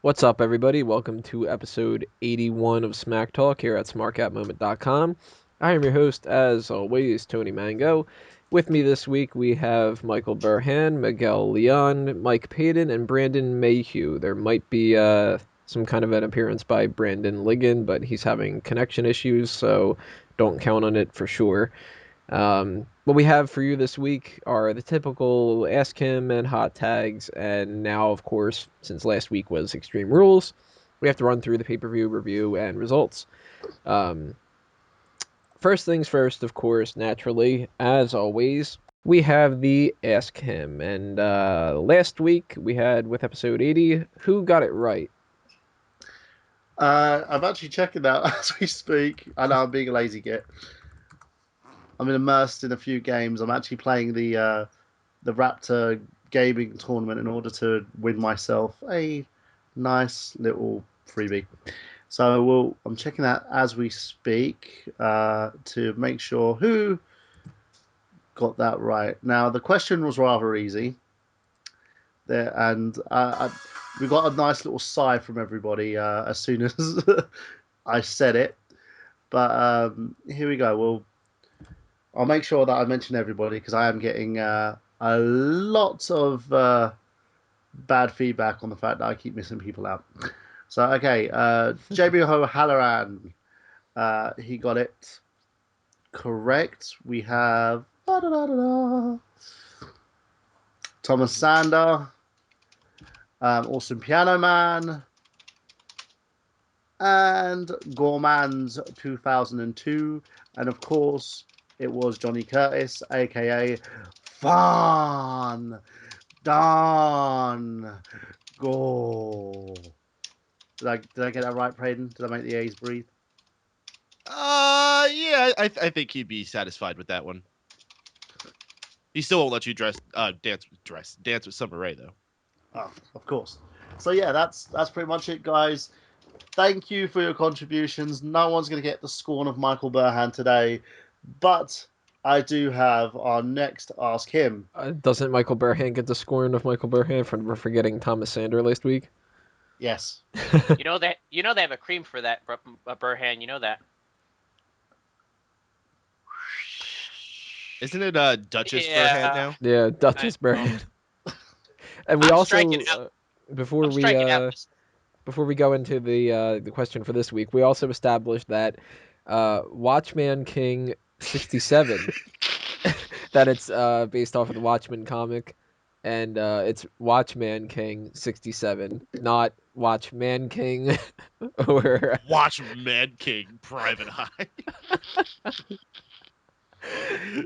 What's up, everybody? Welcome to episode 81 of Smack Talk here at smark@moment.com. I am your host, as always, Tony Mango. With me this week, we have Michael Burhan, Miguel Leon, Mike Payton, and Brandon Mayhew. There might be some kind of an appearance by Brandon Ligon, but he's having connection issues, so don't count on it for sure. What we have for you this week are the typical Ask Him and hot tags, and now, of course, since last week was Extreme Rules, we have to run through the pay-per-view review and results. First things first, of course, naturally, as always, we have the Ask Him, and last week we had, with episode 80, who got it right? I'm actually checking that as we speak. I know I'm being a lazy git. I'm immersed in a few games. I'm actually playing the Raptor gaming tournament in order to win myself a nice little freebie. So I'm checking that as we speak to make sure who got that right. Now the question was rather easy there, and we got a nice little sigh from everybody as soon as I said it. But here we go. I'll make sure that I mention everybody because I am getting a lot of bad feedback on the fact that I keep missing people out. So, okay, JB O'Halloran, he got it correct. We have Thomas Sander, Awesome Piano Man, and Gormans 2002, and of course, it was Johnny Curtis, aka Fun Don Go. Did I get that right, Braden? Did I make the A's breathe? Yeah, I think he'd be satisfied with that one. He still won't let you dance with Summer Rae though. Oh, of course. So yeah, that's pretty much it, guys. Thank you for your contributions. No one's going to get the scorn of Michael Burhan today, but I do have our next Ask Him. Doesn't Michael Burhan get the scorn of Michael Burhan for forgetting Thomas Sander last week? Yes. You know they have a cream for that, Burhan. You know that. Isn't it Duchess Burhan now? Yeah, Duchess Burhan. And we before we go into the question for this week, we also established that Watchman King 67 that it's based off of the Watchmen comic, and it's Watchman King 67, not Watchman King or Watchman King Private Eye.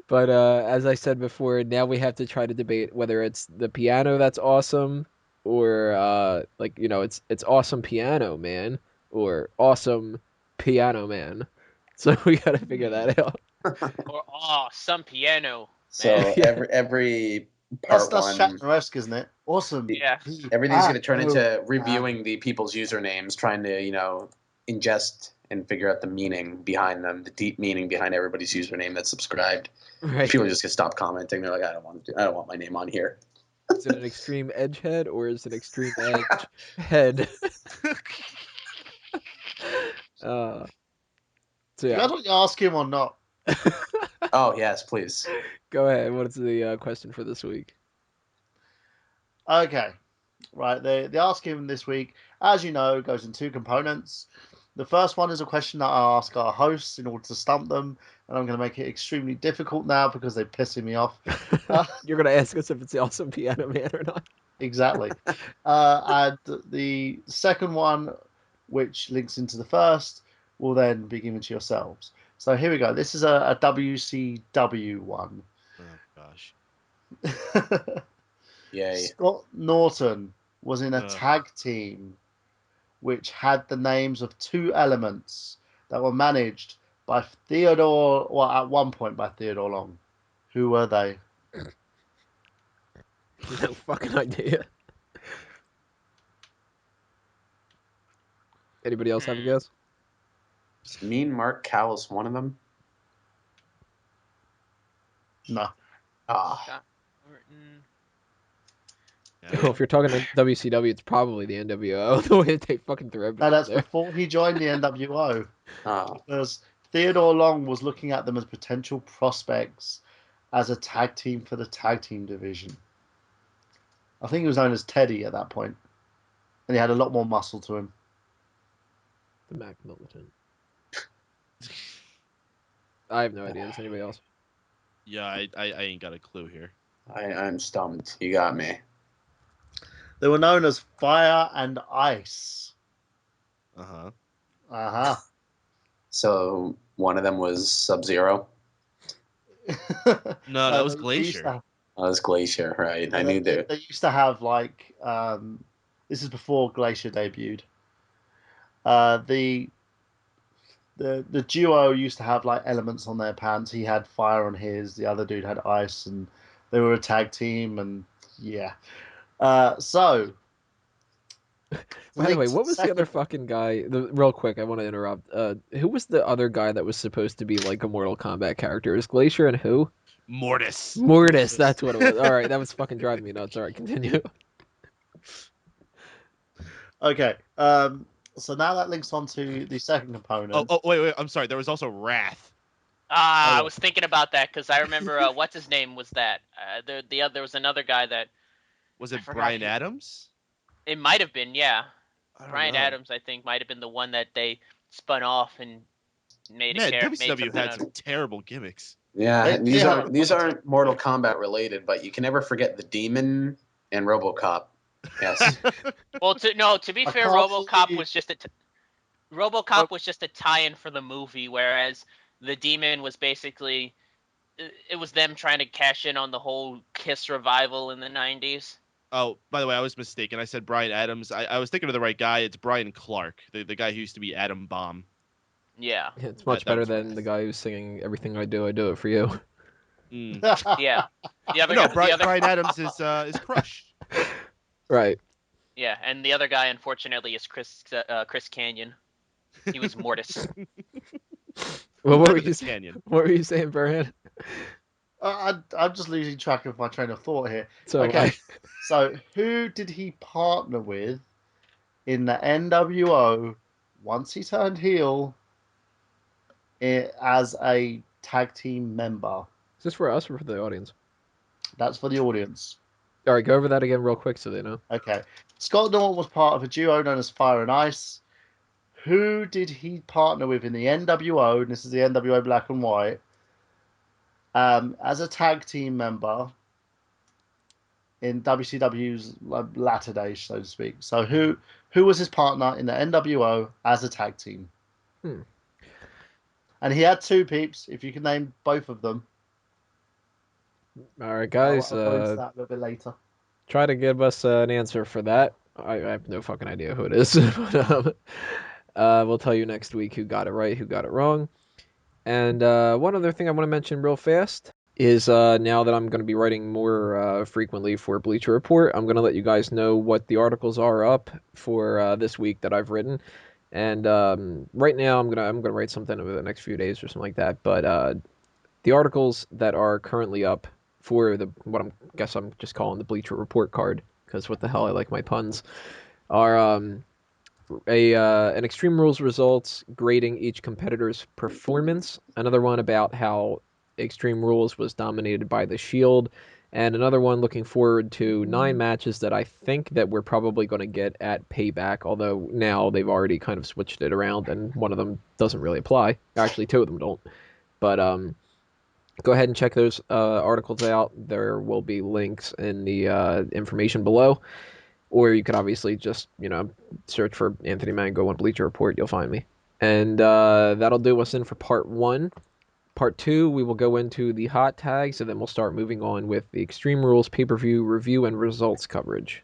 But as I said before, now we have to try to debate whether it's the piano that's awesome or it's awesome piano man or awesome piano man. So we got to figure that out. Or some piano. So man. every part that's one, Shatner-esque, isn't it? Awesome. Yeah. Everything's going to turn into reviewing the people's usernames, trying to ingest and figure out the meaning behind them, the deep meaning behind everybody's username that's subscribed. Right. People just get stop commenting. They're like, I don't want my name on here. Is it an extreme edge head or is it extreme edge head? So yeah. You don't ask him or not. Oh yes, please. Go ahead. What's the question for this week? Okay. Right. The Ask Him this week, as you know, goes in two components. The first one is a question that I ask our hosts in order to stump them, and I'm going to make it extremely difficult now because they're pissing me off. You're going to ask us if it's the awesome piano man or not? Exactly. And the second one, which links into the first, will then be given to yourselves. So here we go. This is a WCW one. Oh gosh. Yay. Scott Norton was in a tag team which had the names of two elements that were managed by at one point by Theodore Long. Who were they? No fucking idea. Anybody else have a guess? Is Mean Mark Cowles one of them? No. Ah. Scott Norton. Yeah. Well, if you're talking to WCW, it's probably the NWO. The way they fucking threw No, everything that's there. before he joined the NWO. Oh, Because Theodore Long was looking at them as potential prospects as a tag team for the tag team division. I think he was known as Teddy at that point, and he had a lot more muscle to him. The Mac Militant. I have no idea. Does anybody else? Yeah, I ain't got a clue here. I'm stumped. You got me. They were known as Fire and Ice. Uh-huh. Uh So one of them was Sub-Zero. huh. No, that was They used Glacier. to- Oh, that's Glacier, right? I they, knew that. they used to have like this is before Glacier debuted. The duo used to have like elements on their pants. He had fire on his, the other dude had ice, and they were a tag team. And yeah, so By the way, what was the other second- fucking guy? Real quick, I want to interrupt. Who was the other guy that was supposed to be like a Mortal Kombat character? Is Glacier and who? Mortis. Mortis. That's what it was. All right, that was fucking driving me nuts. All right, continue. Okay. So now that links on to the second component. Wait. I'm sorry. There was also Wrath. Oh, I yeah. was thinking about that because I remember what's his name was that. There was another guy that Was I it forgot Brian his- Adams? it might have been, yeah. I don't Brian know. Adams, I think, might have been the one that they spun off and made Man, made WCW something had out some terrible gimmicks. Yeah, They these had aren't a these bunch aren't Mortal Kombat related, but you can never forget the Demon and RoboCop. Yes. Well, to be I fair, can't RoboCop believe- was just RoboCop was just a tie-in for the movie, whereas the Demon was basically it was them trying to cash in on the whole Kiss revival in the 90s. Oh, by the way, I was mistaken. I said Brian Adams. I was thinking of the right guy. It's Brian Clark, the guy who used to be Adam Bomb. Yeah. It's much That better was than Wrath. the guy who's singing "Everything I Do it for You." Mm. Yeah. The other No, guy, Brian Adams is Crush. Right. yeah, and the other guy unfortunately is Chris Canyon. He was Mortis. Well, what were Better you than Canyon. What were you saying, Burhan? I'm just losing track of my train of thought here. So Okay. So who did he partner with in the NWO once he turned heel as a tag team member? is this for us or for the audience? That's for the audience. All right, go over that again real quick so they know. Okay. Scott Norton was part of a duo known as Fire and Ice. Who did he partner with in the NWO? And this is the NWO Black and White. As a tag team member in WCW's latter days, so to speak. So who was his partner in the NWO as a tag team? Hmm. And he had two peeps. If you can name both of them, All right, guys, I'll go into that a little bit later. try to give us an answer for that. I have no fucking idea who it is. But, we'll tell you next week who got it right, who got it wrong. And one other thing I want to mention real fast is now that I'm going to be writing more frequently for Bleacher Report, I'm going to let you guys know what the articles are up for this week that I've written. And right now I'm gonna write something over the next few days or something like that. But the articles that are currently up for what I'm just calling the Bleacher Report card, because what the hell, I like my puns, are an Extreme Rules results grading each competitor's performance, another one about how Extreme Rules was dominated by the Shield, and another one looking forward to 9 matches that I think that we're probably going to get at Payback, although now they've already kind of switched it around and one of them doesn't really apply. Actually, 2 of them don't. But go ahead and check those articles out. There will be links in the information below. Or you could obviously just, search for Anthony Mango on Bleacher Report. You'll find me. And that'll do us in for part 1. Part 2, we will go into the hot tags, and then we'll start moving on with the Extreme Rules pay-per-view review and results coverage.